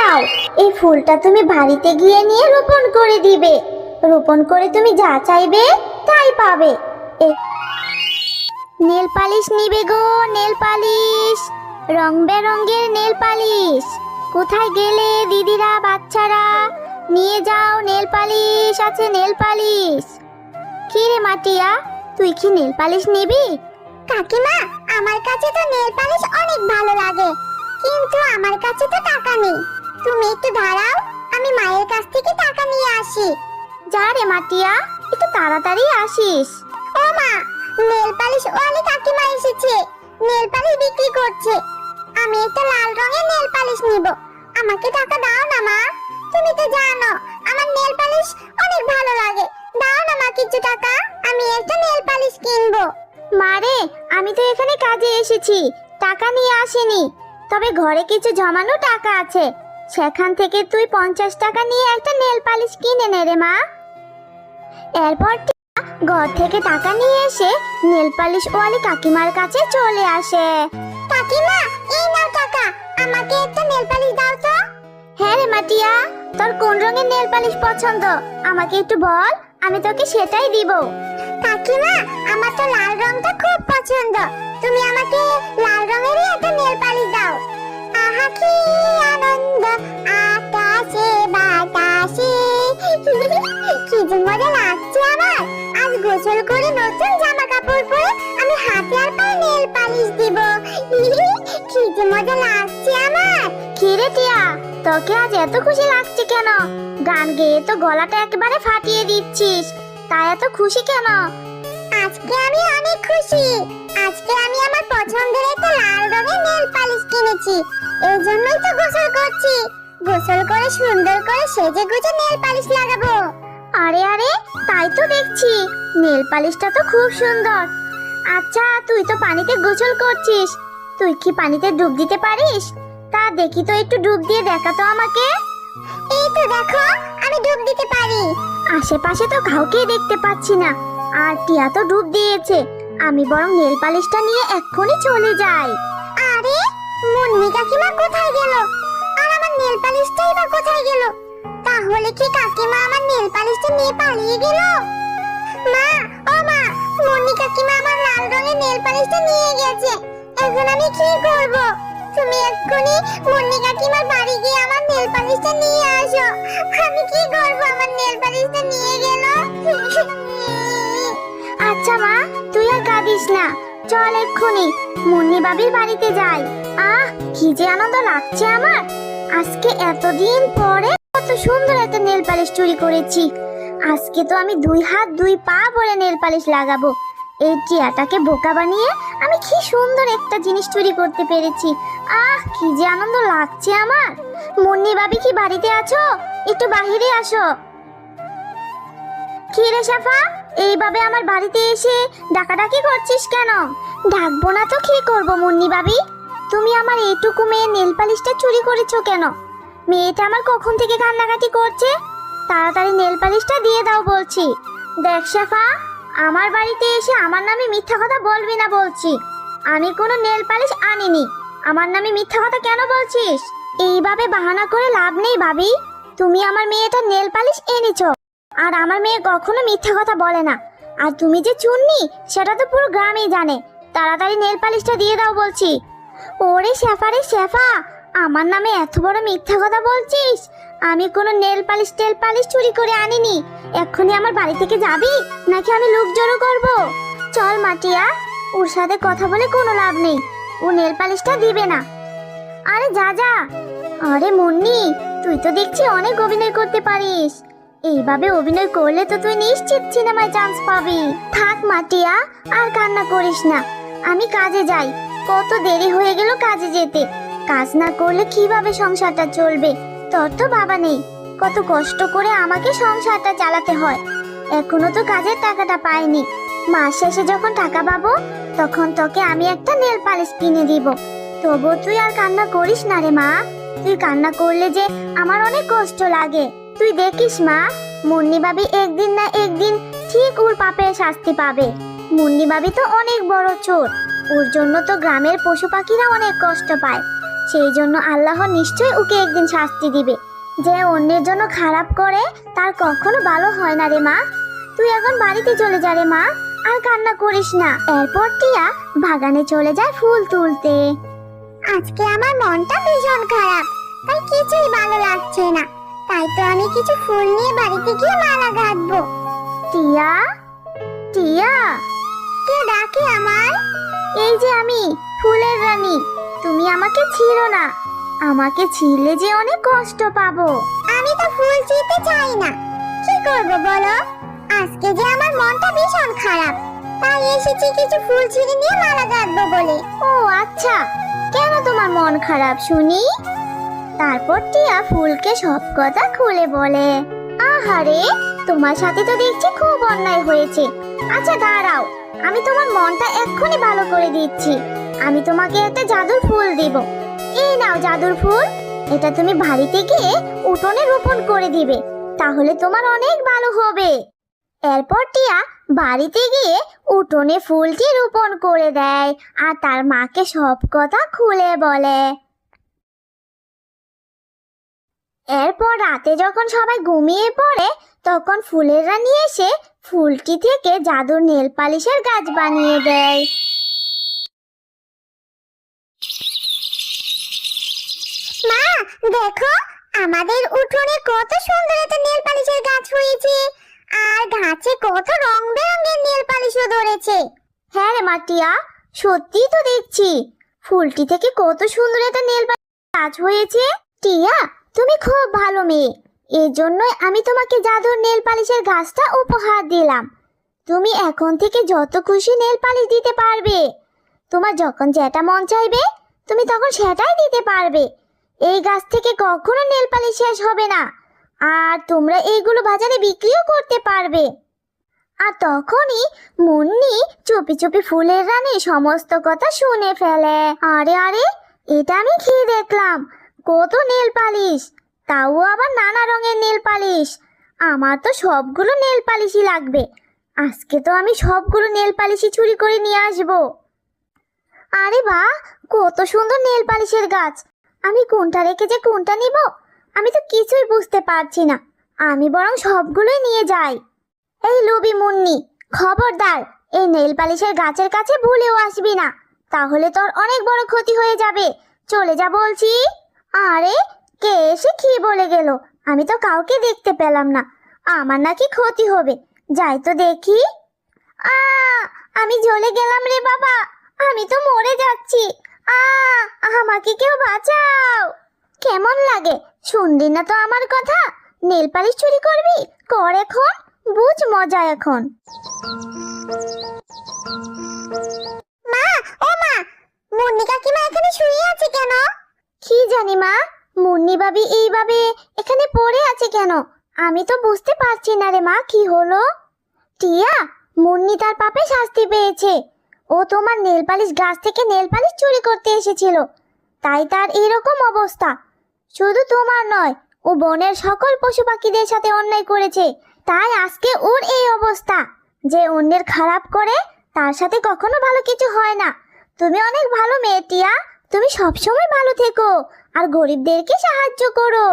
নাও, এই ফুলটা তুমি বাড়িতে গিয়ে নিয়ে রোপণ করে দিবে। রোপণ করে তুমি যা চাইবে তাই পাবে। নেল পালিশ নিবে গো, নেল পালিশ, রং বেরঙের নেল পালিশ। কোথায় গেলে দিদিরা, বাচ্চারা? নিয়ে যাও, নেল পালিশ আছে, নেল পালিশ। কি রে মাটিয়া, তুই কি নেল পালিশ নিবি? কাকিমা, আমার কাছে তো নেল পালিশ অনেক ভালো লাগে, কিন্তু আমার কাছে তো টাকা নেই। তুমি একটু দাঁড়াও, আমি মায়ের কাছ থেকে টাকা নিয়ে আসি। যা রে মাটিয়া, একটু তাড়াতাড়ি আসিস। ও মা, নেল পালিশ ওয়ালি কাকিমা এসেছে, নেল পালিশ বিক্রি করছে। আমি একটা লাল রঙের নেল পালিশ নিব, আমাকে টাকা দাও না মা। তুমি তো জানো আমার নেল পালিশ অনেক ভালো লাগে, দাও না মা কিছু টাকা, আমি একটা নেল পালিশ কিনবো। মারে, আমি তো এখানে কাজে এসেছি, টাকা নিয়ে আসিনি। তবে ঘরে কিছু জমানো টাকা আছে, সেখান থেকে তুই 50 টাকা নিয়ে একটা নেল পালিশ কিনে নে রে মা। এরপর ঘর থেকে টাকা নিয়ে এসে নেল পালিশ ওয়ালি কাকিমার কাছে চলে আসে। কাকিমা, এই নাও টাকা, আমাকে একটা নেল পালিশ দাও তো। হ্যাঁ রে মাটিয়া, তোর কোন রঙের নেল পালিশ পছন্দ আমাকে একটু বল, আমি তোকে সেটাই দিব। কাকিমা, আমার তো লাল রংটা খুব পছন্দ, তুমি আমাকে লাল রঙেরই একটা নেল পালিশ দাও। আহা কি আনন্দ আকাশে বাতাসে, কি যে মজা লাগছে আমার। আজ গোসল করে নতুন জামা কাপড় পরে আমি হাতে আর পায়ে নেল পালিশ দিব। কি যে মজা লাগছে আমার। কি রে টিয়া, তোকে আজ এত খুশি লাগছে কেন? গান গেয়ে তো গলাটা একেবারে ফাটিয়ে দিচ্ছিস, তাই এত খুশি কেন? আজকে আমি অনেক খুশি, আজকে আমি আমার পছন্দের একটা লাল রঙের নেল পালিশ কিনেছি, এই জন্যই তো গোসল করছি। গোসল করে সুন্দর করে সেজে গুজে নেল পালিশ লাগাবো। আরে আরে, তাই তো দেখছি, নেল পালিশটা তো খুব সুন্দর। আচ্ছা, তুই তো পানিতে গোসল করছিস, তুই কি পানিতে ডুব দিতে পারিস? তা দেখি তো, একটু ডুব দিয়ে দেখা তো আমাকে। এই তো দেখো, আমি ডুব দিতে পারি। আশেপাশে তো কাউকেই দেখতে পাচ্ছি না, আর টিয়া তো ডুব দিয়েছে। আমি বরং নেল পালিশটা নিয়ে এক্ষুনি চলে যাই। আরে, মুন্নি কাকিমা কোথায় গেল? আর আমার নেল পালিশটাই বা কোথায় গেল? তাহলে কি কাকিমা আমার নেল পালিশটা নিয়ে পালিয়ে গেল? মা, ও মা, মুন্নি কাকিমা আমার লাল রঙের নেল পালিশটা নিয়ে গেছে, এখন আমি কি করব? তুমি এক্ষুনি মুন্নি কাকিমার বাড়ি গিয়ে আমার নেল পালিশটা নিয়ে আসো। আমি কি করব, আমার নেল পালিশটা নিয়ে গেল। আচ্ছা মা, তুই আর কাঁদিস না, চল এক্ষুনি মুন্নি বাবির বাড়িতে যাই। আহ, কি যে আনন্দ লাগছে আমার। আজকে এতদিন পরে কত সুন্দর একটা নেল পালিশ চুরি করেছি। আজকে তো আমি 2 হাত 2 পা ভরে নেল পালিশ লাগাবো। এই টিয়াটাকে বোকা বানিয়ে আমি কি সুন্দর একটা জিনিস চুরি করতে পেরেছি। আহ, কি যে আনন্দ লাগছে আমার। মুন্নি বাবি কি বাড়িতে আছো? একটু বাহিরে আসো। কি রে সাফা, এইভাবে আমার বাড়িতে এসে ডাকাডাকি করছিস কেন? ডাকবো না তো কি করব মুন্নি বাবি? তুমি আমার এইটুকু মেয়ে নেল পালিশটা চুরি করেছো কেন? মেয়েটা আমার কখন থেকে কান্নাকাটি করছে, তাড়াতাড়ি নেল পালিশটা দিয়ে দাও বলছি। দেখ সাফা, আমার বাড়িতে এসে আমার নামে মিথ্যা কথা বলবি না বলছি। আমি কোনো নেল পালিশ আনিনি, আমার নামে মিথ্যা কথা কেন বলছিস? এইভাবে বাহানা করে লাভ নেই ভাবি, তুমি আমার মেয়েটা নেল পালিশ এনেছো, আর আমার মেয়ে কখনো মিথ্যা কথা বলে না। আর তুমি যে চুন্নি সেটা তো পুরো গ্রামেই জানে, তাড়াতাড়ি নেল পালিশটা দিয়ে দাও বলছি। ওরে শেফা রে শেফা, আমার নামে এত বড় মিথ্যা কথা বলছিস? আমি কোনো নেল পালিশ টেল পালিশ চুরি করে আনিনি। এক্ষুনি আমার বাড়ি থেকে যাবি, নাকি আমি লোক জড়ো করব? চল মাটিয়া, ওর সাথে কথা বলে কোনো লাভ নেই, ও নেল পালিশটা দিবে না। আরে যা যা। আরে মুন্নি, তুই তো দেখছি অনেক অভিনয় করতে পারিস, এইভাবে অভিনয় করলে তো তুই নিশ্চিত সিনেমায় চান্স পাবি। থাক মাটিয়া, আর কান্না করিস না, আমি কাজে যাই। কত দেরি হয়ে গেল কাজে যেতে, কাজ না করলে কিভাবে সংসারটা চলবে? তোর তো বাবা নেই, কত কষ্ট করে আমাকে সংসারটা চালাতে হয়। এখনো তো কাজের টাকাটা পাইনি, মাস শেষে যখন টাকা পাবো তখন তোকে আমি একটা নেল পালিশ কিনে দিব। তবু তুই আর কান্না করিস না রে মা, তুই কান্না করলে যে আমার অনেক কষ্ট লাগে। তুই দেখিস মা, মুন্নি বাবি একদিন না একদিন ঠিক ওর পাপের শাস্তি পাবে। মুন্নি বাবি তো অনেক বড় চোর, ওর জন্য তো গ্রামের পশু পাখিরা অনেক কষ্ট পায়। সেই জন্য আল্লাহ নিশ্চয়ই ওকে একদিন শাস্তি দিবে। যে অন্যের জন্য খারাপ করে তার কখনো ভালো হয় না রে মা। তুই এখন বাড়িতে চলে যা রে মা, আর কান্না করিস না। এরপর টিয়া বাগানে চলে যায় ফুল তুলতে। আজকে আমার মনটা ভীষণ খারাপ, তাই কিছুই ভালো লাগছে না। তাই তো আমি কিছু ফুল নিয়ে বাড়িতে গিয়ে মালা গাঁথবো। টিয়া, টিয়া, কে ডাকে আমার? এই যে আমি, ফুলের রানী। তুমি আমাকে ছিঁড়ো না, আমাকে ছিঁড়লে যে অনেক কষ্ট পাবো। আমি তো ফুল ছিঁড়তে চাই না, কি করব বলো? আজকে যে আমার মনটা ভীষণ খারাপ, তাই এসেছি কিছু ফুল ছিঁড়ে নিয়ে মালা গাঁথবো বলে। ও আচ্ছা, কেন তোমার মন খারাপ শুনি? তারপর টিয়া ফুলকে সব কথা খুলে বলে। আহারে, তোমার সাথে তো দেখছি খুব অন্যায় হয়েছে। আচ্ছা দাঁড়াও, আমি তোমার মনটা এক্ষুনি ভালো করে দিচ্ছি। আমি তোমাকে একটা জাদুর ফুল দেব। এই নাও জাদুর ফুল, এটা তুমি বাড়িতে গিয়ে উঠোনে রোপণ করে দিবে, তাহলে তোমার অনেক ভালো হবে। এরপর টিয়া বাড়িতে গিয়ে উঠোনে ফুলটি রোপণ করে দেয় আর তার মাকে সব কথা খুলে বলে। এরপর রাতে যখন সবাই ঘুমিয়ে পড়ে, তখন ফুলের রানী এসে ফুলটি থেকে জাদুর নেল পালিশের গাছ বানিয়ে দেয়। মা দেখো, আমাদের উঠোনে কত সুন্দর একটা নেল পালিশের গাছ হয়েছে, আর গাছে কত রং বেরঙের নেল পালিশও ধরেছে। হ্যাঁ রে মাটিয়া, সত্যি তো দেখছি ফুলটি থেকে কত সুন্দর একটা নেল পালিশ গাছ হয়েছে। টিয়া, তুমি খুব ভালো মেয়ে, এই জন্যই আমি তোমাকে জাদুর নেল পালিশের গাছটা উপহার দিলাম। তুমি এখন থেকে যত খুশি নেল পালিশ দিতে পারবে। তোমার যখন যেটা মন চাইবে তুমি তখন সেটাই দিতে পারবে। এই গাছ থেকে কখনো নেল পালিশ শেষ হবে না, আর তোমরা এইগুলো বাজারে বিক্রিও করতে পারবে। আর তখনই মুন্নি চুপি চুপি ফুলের রানী সমস্ত কথা শুনে ফেলে। আরে আরে, এটা আমি খেয়ে দেখলাম, কত নেল পালিশ, তাও আবার নানা রঙের নেল পালিশ। আমার তো সবগুলো নেল পালিশই লাগবে। আজকে তো আমি সবগুলো নেল পালিশই চুরি করে নিয়ে আসবো। আরে বাহ, কত সুন্দর নেল পালিশের গাছ। আমি কোনটা রেখে যে কোনটা নিব আমি তো কিছুই বুঝতে পারছি না। আমি বরং সবগুলোই নিয়ে যাই। এই লুবি মুন্নি, খবরদার এই নেল পালিশের গাছের কাছে ভুলেও আসবি না, তাহলে তোর অনেক বড় ক্ষতি হয়ে যাবে। চলে যা বলছি। আরে, কে এসে কি বলে গেল? আমি তো কাউকে দেখতে পেলাম না। আমার নাকি ক্ষতি হবে, যাই তো দেখি। আ আমি জ্বলে গেলাম রে বাবা, আমি তো মরে যাচ্ছি। আমাকে কেউ বাঁচাও। কেমন লাগে, শুনলি না তো আমার কথা? নেল পালিশ চুরি করবি? কর এখন, বুঝ মজা এখন। মা, ও মা, মুন্নি কাকিমা এখানে শুয়ে আছে কেন? কি জানি মা, মুন্নি ভাবি এইভাবে এখানে পড়ে আছে কেন? আমি তো বুঝতে পারছি না রে মা, কি হলো? টিয়া, মুন্নি তার পাপে শাস্তি পেয়েছে। ও তোমার নেল পালিশ গাছ থেকে নেল পালিশ চুরি করতে এসেছিল, তাই তার এরকম অবস্থা। শুধু তোমার নয়, ও বনের সকল পশু পাখিদের সাথে অন্যায় করেছে, তাই আজকে ওর এই অবস্থা। যে অন্যের খারাপ করে তার সাথে কখনো ভালো কিছু হয় না। তুমি অনেক ভালো মেয়ে টিয়া, তুমি সবসময় ভালো থেকো আর গরিবদেরকে সাহায্য করো।